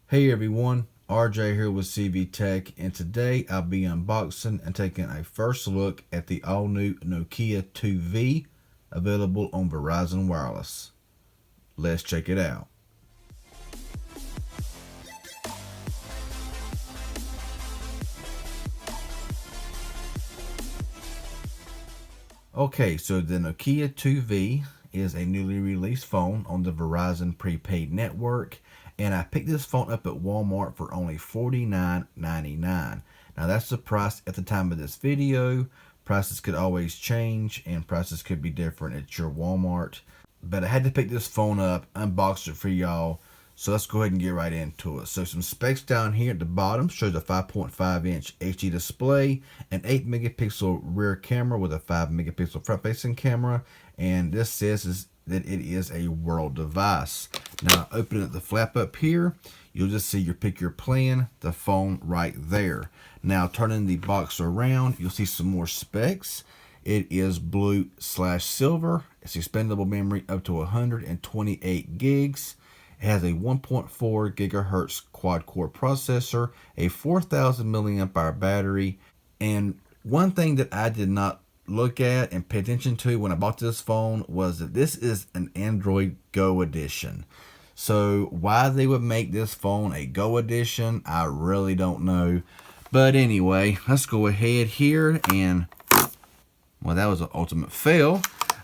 Hey everyone, RJ here with CV Tech, and today I'll be unboxing and taking a first look at the all-new Nokia 2V available on Verizon Wireless. Let's check it out. Okay, so the Nokia 2V is a newly released phone on the Verizon prepaid network, and I picked this phone up at Walmart for only $49.99. Now that's the price at the time of this video. Prices could always change and prices could be different at your Walmart. But I had to pick this phone up, unbox it for y'all. So let's go ahead and get right into it. So some specs down here at the bottom shows a 5.5-inch HD display, an 8 megapixel rear camera with a 5 megapixel front facing camera, and this says that it is a world device. Now opening the flap up here, you'll just see your pick your plan, the phone right there. Now turning the box around, you'll see some more specs. It is blue/silver. It's expandable memory up to 128 gigs. It has a 1.4 gigahertz quad-core processor, a 4,000 milliamp hour battery, and one thing that I did not look at and pay attention to when I bought this phone was that this is an Android Go edition. So why they would make this phone a Go edition, I really don't know. But anyway, let's go ahead here and, well, that was an ultimate fail.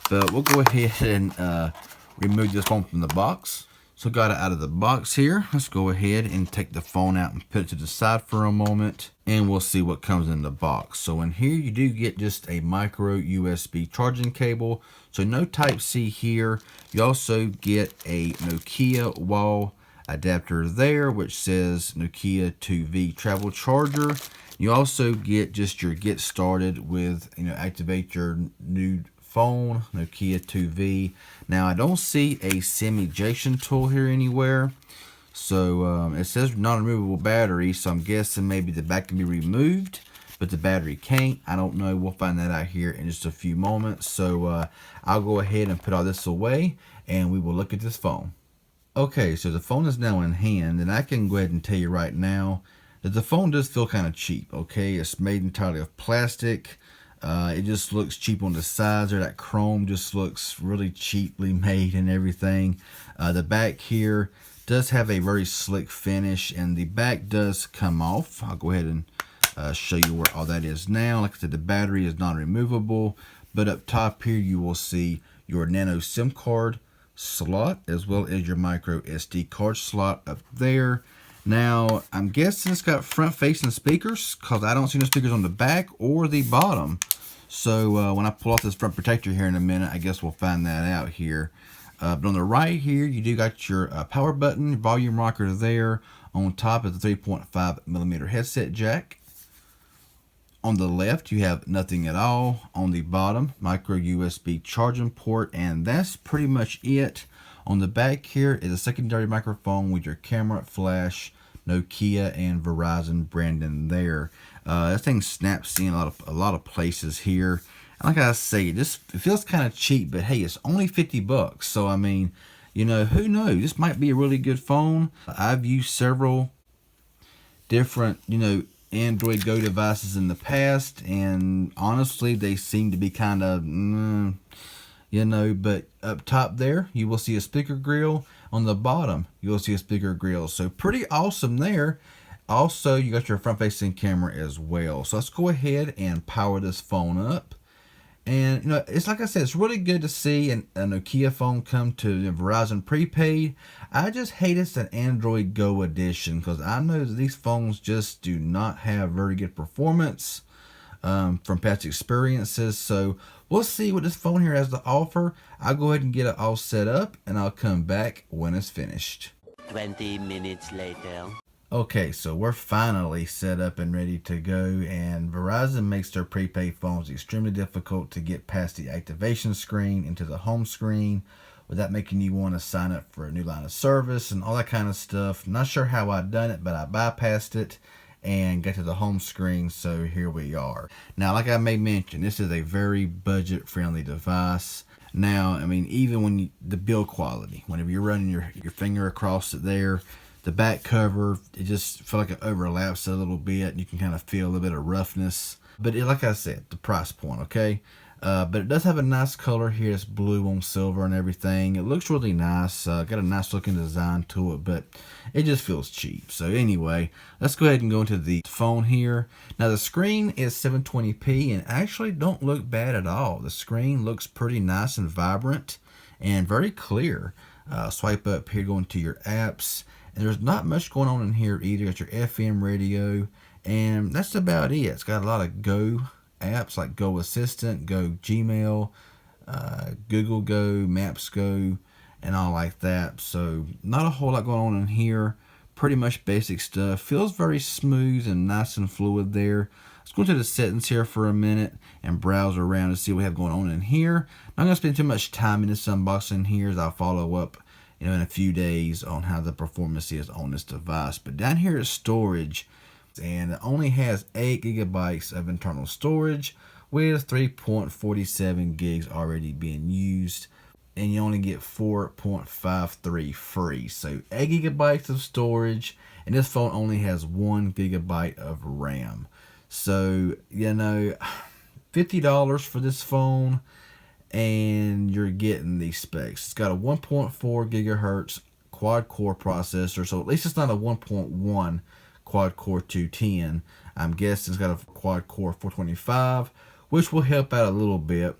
But we'll go ahead and remove this phone from the box. So got it out of the box here. Let's go ahead and take the phone out and put it to the side for a moment, and we'll see what comes in the box. So in here you do get just a micro USB charging cable. So no Type-C here. You also get a Nokia wall adapter there, which says Nokia 2V travel charger. You also get just your get started with, activate your new phone, Nokia 2V. Now I don't see a SIM ejection tool here anywhere. So it says non-removable battery, so I'm guessing maybe the back can be removed, but the battery can't. I don't know. We'll find that out here in just a few moments. So I'll go ahead and put all this away, and we will look at this phone. Okay, so the phone is now in hand, and I can go ahead and tell you right now that the phone does feel kind of cheap. Okay, it's made entirely of plastic. It just looks cheap on the sides, or that chrome just looks really cheaply made and everything. The back here does have a very slick finish, and the back does come off. I'll go ahead and show you where all that is now. Like I said, the battery is non-removable, but up top here you will see your nano SIM card slot as well as your micro SD card slot up there. Now, I'm guessing it's got front-facing speakers because I don't see no speakers on the back or the bottom. So when I pull off this front protector here in a minute, I guess we'll find that out here. But on the right here, you do got your power button, volume rocker there. On top is the 3.5 millimeter headset jack. On the left, you have nothing at all. On the bottom, micro USB charging port, and that's pretty much it. On the back here is a secondary microphone with your camera, flash, Nokia, and Verizon branding there. That thing snaps in a lot of places here. And like I say, it feels kind of cheap, but hey, it's only $50. So I mean, who knows? This might be a really good phone. I've used several different, Android Go devices in the past, and honestly, they seem to be kind of, but up top there, you will see a speaker grill. On the bottom, you'll see a speaker grill. So pretty awesome there. Also, you got your front-facing camera as well. So let's go ahead and power this phone up. And, it's like I said, it's really good to see a Nokia phone come to the Verizon prepaid. I just hate it's an Android Go edition because I know that these phones just do not have very good performance from past experiences. So we'll see what this phone here has to offer. I'll go ahead and get it all set up, and I'll come back when it's finished. 20 minutes later. Okay, so we're finally set up and ready to go, and Verizon makes their prepaid phones extremely difficult to get past the activation screen into the home screen without making you want to sign up for a new line of service and all that kind of stuff. Not sure how I done it, but I bypassed it and got to the home screen, so here we are. Now, like I may mention, this is a very budget-friendly device. Now, I mean, even when the build quality, whenever you're running your finger across it there, The back cover, it just felt like it overlaps a little bit, and you can kind of feel a little bit of roughness. But like I said, the price point, okay? But it does have a nice color here. It's blue on silver and everything. It looks really nice. Got a nice looking design to it, but it just feels cheap. So anyway, let's go ahead and go into the phone here. Now the screen is 720p and actually don't look bad at all. The screen looks pretty nice and vibrant and very clear. Swipe up here, go into your apps. And there's not much going on in here either. It's your FM radio, and that's about it. It's got a lot of Go apps like Go Assistant, Go Gmail, Google Go, Maps Go, and all like that. So not a whole lot going on in here. Pretty much basic stuff. Feels very smooth and nice and fluid there. Let's go into the settings here for a minute and browse around to see what we have going on in here. Not going to spend too much time in this unboxing here, as I'll follow up in a few days on how the performance is on this device. But down here is storage, and it only has 8 gigabytes of internal storage with 3.47 gigs already being used, and you only get 4.53 free. So 8 gigabytes of storage, and this phone only has 1 gigabyte of RAM. So $50 for this phone, and you're getting these specs. It's got a 1.4 gigahertz quad core processor, so at least it's not a 1.1 quad core 210. I'm guessing it's got a quad core 425, which will help out a little bit.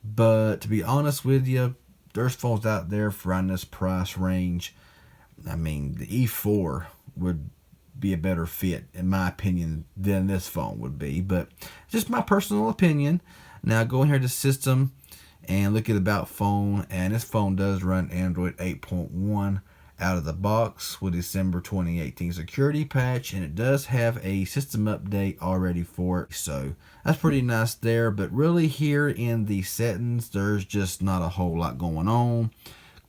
But to be honest with you, there's phones out there for around this price range. I mean, the E4 would be a better fit, in my opinion, than this phone would be. But just my personal opinion. Now go in here to system and look at about phone, and this phone does run Android 8.1 out of the box with December 2018 security patch, and it does have a system update already for it, so that's pretty nice there. But really here in the settings, there's just not a whole lot going on.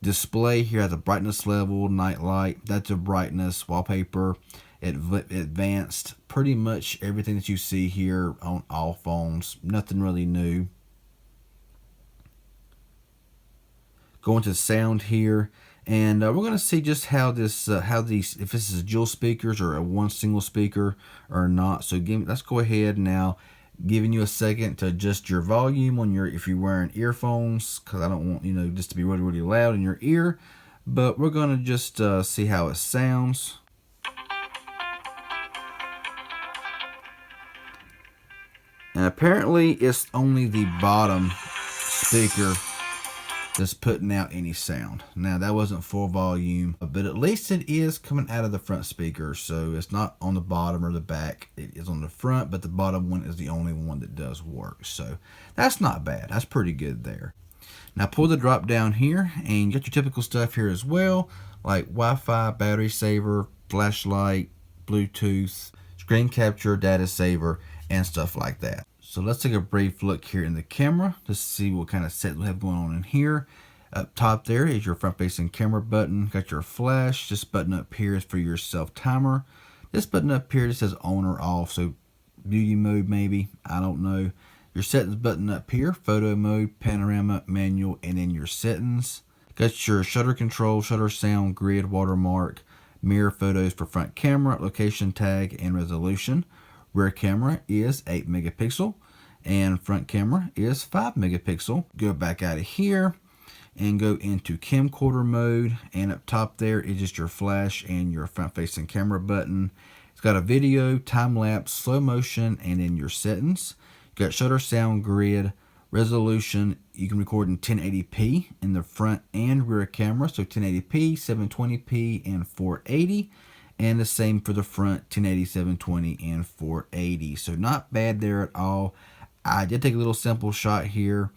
Display here has a brightness level, night light, that's a brightness, wallpaper, advanced, pretty much everything that you see here on all phones, nothing really new. Go into sound here, and we're going to see just how this, if this is dual speakers or a one single speaker or not. So let's go ahead now, giving you a second to adjust your volume on if you're wearing earphones, because I don't want just to be really, really loud in your ear. But we're going to just see how it sounds. And apparently it's only the bottom speaker that's putting out any sound. Now that wasn't full volume, but at least it is coming out of the front speaker, so it's not on the bottom or the back. It is on the front, but the bottom one is the only one that does work, so that's not bad. That's pretty good there. Now pull the drop down here, and you got your typical stuff here as well, like Wi-Fi, battery saver, flashlight, Bluetooth, screen capture, data saver, and stuff like that. So let's take a brief look here in the camera to see what kind of settings we have going on in here. Up top there is your front-facing camera button. Got your flash. This button up here is for your self-timer. This button up here just says on or off, so beauty mode maybe, I don't know. Your settings button up here, photo mode, panorama, manual, and then your settings. Got your shutter control, shutter sound, grid, watermark, mirror photos for front camera, location tag, and resolution. Rear camera is 8 megapixel and front camera is 5 megapixel. Go back out of here and go into camcorder mode, and up top there is just your flash and your front facing camera button. It's got a video, time lapse, slow motion, and then your settings. You got shutter sound, grid, resolution. You can record in 1080p in the front and rear camera, so 1080p, 720p, and 480. And the same for the front, 1080, 720, and 480. So not bad there at all. I did take a little sample shot here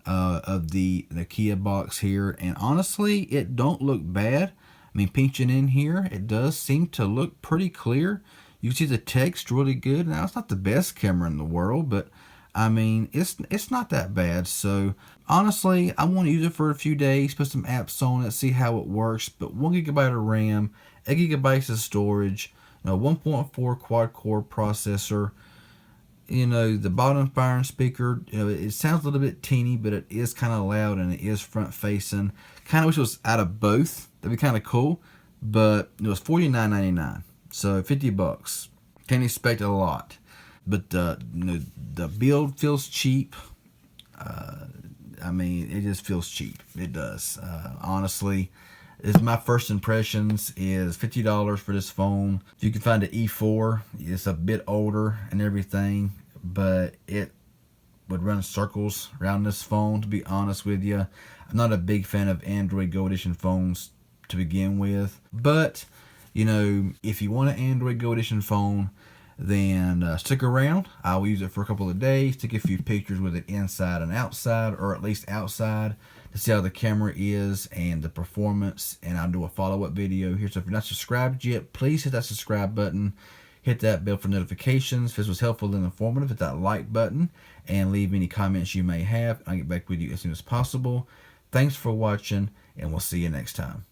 of the Nokia box here, and honestly, it don't look bad. I mean, pinching in here, it does seem to look pretty clear. You can see the text really good. Now, it's not the best camera in the world, but I mean, it's not that bad. So honestly, I want to use it for a few days, put some apps on it, see how it works. But 1 gigabyte of RAM, 8 gigabytes of storage, 1.4 quad core processor. The bottom firing speaker, it sounds a little bit teeny, but it is kind of loud and it is front facing. Kind of wish it was out of both. That'd be kind of cool. but it was $49.99, so $50. Can't expect a lot, but the build feels cheap. I mean, it just feels cheap. It does. Honestly, is my first impressions is $50 for this phone. If you can find an E4, it's a bit older and everything, but it would run circles around this phone, to be honest with you. I'm not a big fan of Android Go Edition phones to begin with, but if you want an Android Go Edition phone, then stick around. I'll use it for a couple of days, take a few pictures with it inside and outside, or at least outside, to see how the camera is and the performance, and I'll do a follow-up video here. So if you're not subscribed yet, please hit that subscribe button, hit that bell for notifications. If this was helpful and informative, hit that like button and leave any comments you may have. I'll get back with you as soon as possible. Thanks for watching, and we'll see you next time.